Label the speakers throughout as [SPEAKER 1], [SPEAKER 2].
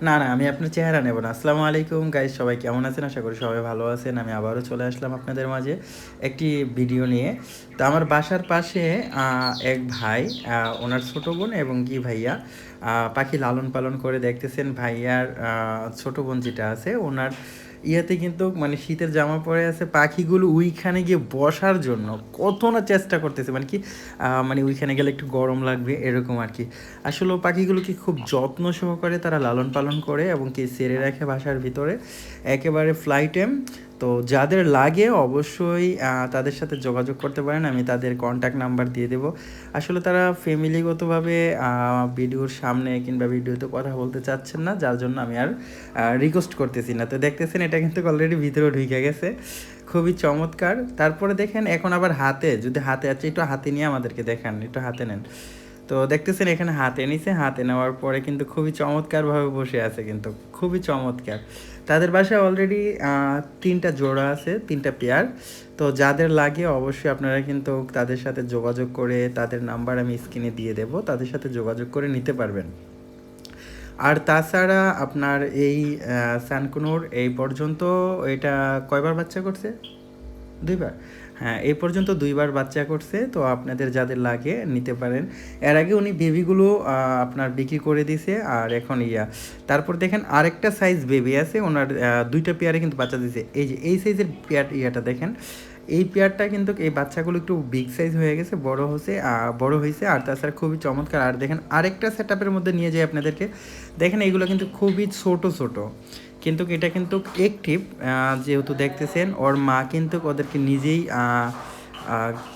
[SPEAKER 1] না, না, আমি আপনার চেহারা নেব না। আসসালামু আলাইকুম গাইস, সবাই কেমন আছেন? আশা করি সবাই ভালো আছেন। আমি আবারও চলে আসলাম আপনাদের মাঝে একটি ভিডিও নিয়ে। তো আমার বাসার পাশে এক ভাই, ওনার ছোট বোন এবং কি ভাইয়া পাখি লালন পালন করে দেখতেছেন। ভাইয়ার ছোট বোন যেটা আছে ওনার ইয়াতে কিন্তু মানে শীতের জামা পরে আছে, পাখিগুলো ওইখানে গিয়ে বসার জন্য কত না চেষ্টা করতেছে, মানে কি মানে ওইখানে গেলে একটু গরম লাগবে এরকম আর কি। আসলে পাখিগুলোকে খুব যত্ন সহকারে তারা লালন পালন করে এবং কি ছেড়ে রাখে বাসার ভিতরে একেবারে ফ্লাই টাইম। তো যাদের লাগে অবশ্যই তাদের সাথে যোগাযোগ করতে পারেন, আমি তাদের কন্ট্যাক্ট নাম্বার দিয়ে দেবো। আসলে তারা ফ্যামিলিগতভাবে ভিডিওর সামনে কিংবা ভিডিওতে কথা বলতে চাচ্ছেন না, যার জন্য আমি আর রিকোয়েস্ট করতেছি না। তো দেখতেছেন এটা কিন্তু অলরেডি ভিতরে ঢুকে গেছে, খুবই চমৎকার। তারপরে দেখেন এখন আবার হাতে, যদি হাতে আছে একটু হাতে নিয়ে আমাদেরকে দেখান, একটু হাতে নেন। তো দেখতেছেন এখানে হাতে নিছে, হাতে নেওয়ার পরে কিন্তু খুবই চমৎকারভাবে বসে আছে, কিন্তু খুবই চমৎকার। তাদের বাসায় অলরেডি 3টা জোড়া আছে, 3টা পেয়ার। তো যাদের লাগে অবশ্যই আপনারা কিন্তু তাদের সাথে যোগাযোগ করে, তাদের নাম্বার আমি স্ক্রিনে দিয়ে দেবো, তাদের সাথে যোগাযোগ করে নিতে পারবেন। আর তাছাড়া আপনার এই সানকুনুর এই পর্যন্ত এটা কয়বার বাচ্চা করছে? 2 বার। হ্যাঁ, এই পর্যন্ত 2 বার বাচ্চা করছে। তো আপনাদের যাদের লাগে নিতে পারেন। এর আগে উনি বেবিগুলো আপনার বিক্রি করে দিছে, আর এখন তারপর দেখেন আরেকটা সাইজ বেবি আছে ওনার, 2টা পেয়ারে কিন্তু বাচ্চা দিছে। এই যে এই সাইজের পেয়ার ইয়াটা দেখেন, এই পেয়ারটা কিন্তু এই বাচ্চাগুলো একটু বিগ সাইজ হয়ে গেছে, বড় হয়েছে। আর তাছাড়া খুবই চমৎকার। আর দেখেন আরেকটা সেট আপের মধ্যে নিয়ে যাই আপনাদেরকে, দেখেন এইগুলো কিন্তু খুবই ছোট ছোট, কিন্তু এটা কিন্তু অ্যাক্টিভ। যেহেতু দেখতেছেন ওর মা কিন্তু ওদেরকে নিজেই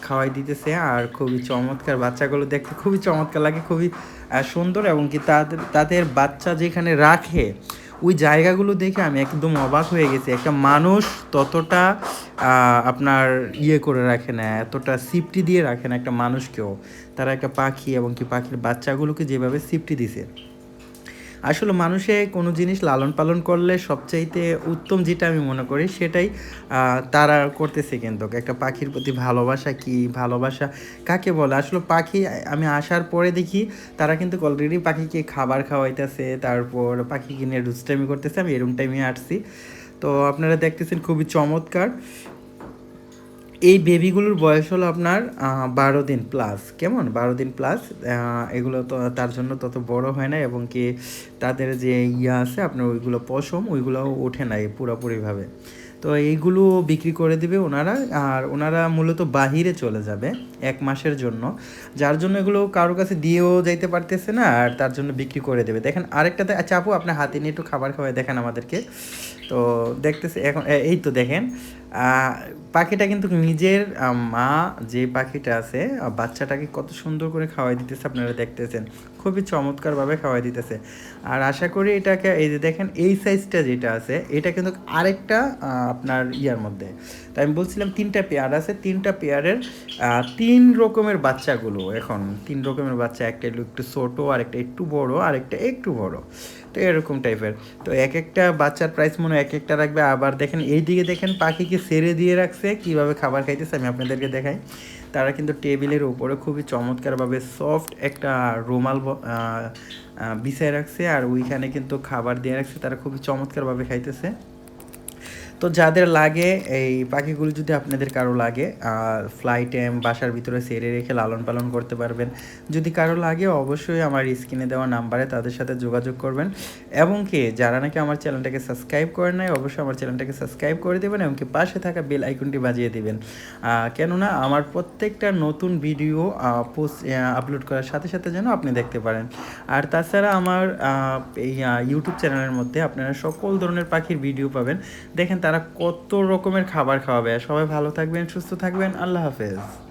[SPEAKER 1] খাওয়াই দিতেছে। আর খুবই চমৎকার, বাচ্চাগুলো দেখতে খুবই চমৎকার লাগে, খুবই সুন্দর। এবং কি তাদের বাচ্চা যেখানে রাখে ওই জায়গাগুলো দেখে আমি একদম অবাক হয়ে গেছি। একটা মানুষ ততটা আপনার করে রাখে না, এতটা সিফটি দিয়ে রাখে না একটা মানুষকেও। তারা একটা পাখি এবং কি পাখির বাচ্চাগুলোকে যেভাবে সিফটি দিছে, আসলে মানুষে কোনো জিনিস লালন পালন করলে সবচাইতে উত্তম যেটা আমি মনে করি সেটাই তারা করতেছে। কিন্তু একটা পাখির প্রতি ভালোবাসা, কি ভালোবাসা কাকে বলে? আসলে পাখি আমি আসার পরে দেখি তারা কিন্তু অলরেডি পাখিকে খাবার খাওয়াইতেছে, তারপর পাখি কিনে রুস্টামি করতেছে। আমি এরম টাইমে আসছি। তো আপনারা দেখতেছেন খুবই চমৎকার। এই বেবিগুলোর বয়স হলো আপনার 12 দিন প্লাস। কেমন? 12 দিন প্লাস। এগুলো তো তার জন্য তত বড় হয় না, এবং কি তাদের যে আছে আপনার ওইগুলো পশম ওইগুলোও ওঠে নাই পুরোপুরিভাবে। তো এইগুলো বিক্রি করে দিবে ওনারা। আর ওনারা মূলত বাহিরে চলে যাবে 1 মাসের জন্য, যার জন্য এগুলো কারোর কাছে দিয়েও যাইতে পারতেছে না, আর তার জন্য বিক্রি করে দেবে। দেখেন আরেকটাতে, আচ্ছা আপু আপনার হাতে নিয়ে একটু খাবার খাওয়াই দেখেন আমাদেরকে। তো দেখতেছে এখন এই তো দেখেন পাখিটা কিন্তু নিজের মা যে পাখিটা আছে বাচ্চাটাকে কত সুন্দর করে খাওয়াই দিতেছে, আপনারা দেখতেছেন খুবই চমৎকারভাবে খাওয়াই দিতেছে। আর আশা করি এটাকে, এই যে দেখেন এই সাইজটা যেটা আছে এটা কিন্তু আরেকটা আপনার ইয়ার মধ্যে। তো আমি বলছিলাম 3টা পেয়ার আছে, 3টা পেয়ারের 3 রকমের বাচ্চাগুলো, এখন 3 রকমের বাচ্চা, একটা একটু ছোটো, আরেকটা একটু বড়, আরেকটা একটু বড়। তো এরকম টাইপের। তো এক একটা বাচ্চার প্রাইস মনে হয় এক একটা রাখবে। আবার দেখেন এইদিকে দেখেন পাখিকে ছেড়ে দিয়ে রাখছে, কীভাবে খাবার খাইতেছে আমি আপনাদেরকে দেখাই। তারা কিন্তু টেবিলের উপরে খুবই চমৎকারভাবে সফট একটা রুমাল বিছায় রাখছে, আর ওইখানে কিন্তু খাবার দিয়ে রাখছে, তারা খুবই চমৎকারভাবে খাইতেছে। তো যাদের লাগে এই পাখিগুলো, যদি আপনাদের কারো লাগে ফ্লাই টাইম বাসার ভিতরে ছেড়ে রেখে লালন পালন করতে পারবেন। যদি কারো লাগে অবশ্যই আমার স্ক্রিনে দেওয়া নাম্বারে তাদের সাথে যোগাযোগ করবেন। এবং কি যারা নাকি আমার চ্যানেলটাকে সাবস্ক্রাইব করেন নাই, অবশ্যই আমার চ্যানেলটাকে সাবস্ক্রাইব করে দেবেন, এবং কি পাশে থাকা বেল আইকনটি বাজিয়ে দেবেন। কেননা আমার প্রত্যেকটা নতুন ভিডিও পোস্ট আপলোড করার সাথে সাথে যেন আপনি দেখতে পারেন। আর তাছাড়া আমার এই ইউটিউব চ্যানেলের মধ্যে আপনারা সকল ধরনের পাখির ভিডিও পাবেন। দেখেন তারা কত রকমের খাবার খাওয়াবে। সবাই ভালো থাকবেন, সুস্থ থাকবেন। আল্লাহ হাফেজ।